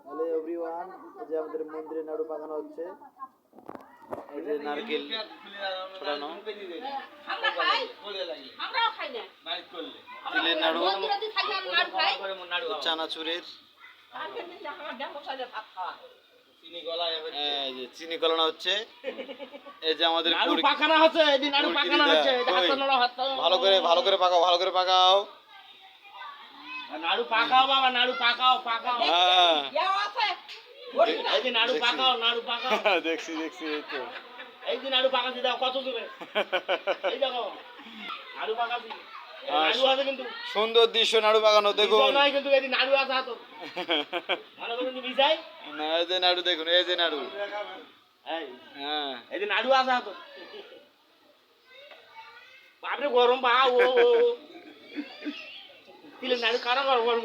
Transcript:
Hello everyone, এই যে আমাদের মন্দিরে নাড়ু পাকানো হচ্ছে। এই যে নারকেল ছড়ানো, তিলের নাড়ু, চানাচুরের, চিনি গলানো হচ্ছে। এই যে আমাদের ভালো করে পাকাও। নাড়ু পাকাও বাবা, নাড়ু পাকাও। এই যে নাড়ু পাকাও। দেখছি এই তো এই যে নাড়ু পাকাছি, দাও কত দূরে। এই দেখো নাড়ু পাকাছি। নাড়ু আছে কিন্তু সুন্দর দৃশ্য নাড়ু পাকানো দেখুন। নয় কিন্তু এই যে নাড়ু আছে হাতে। ভালো করে কিন্তু মিশাই না, এই যে নাড়ু দেখুন, এই যে নাড়ু। এই যে নাড়ু আছে হাতে। বাপরে গরম বা ও তিলের নাড়ু কারা গরম।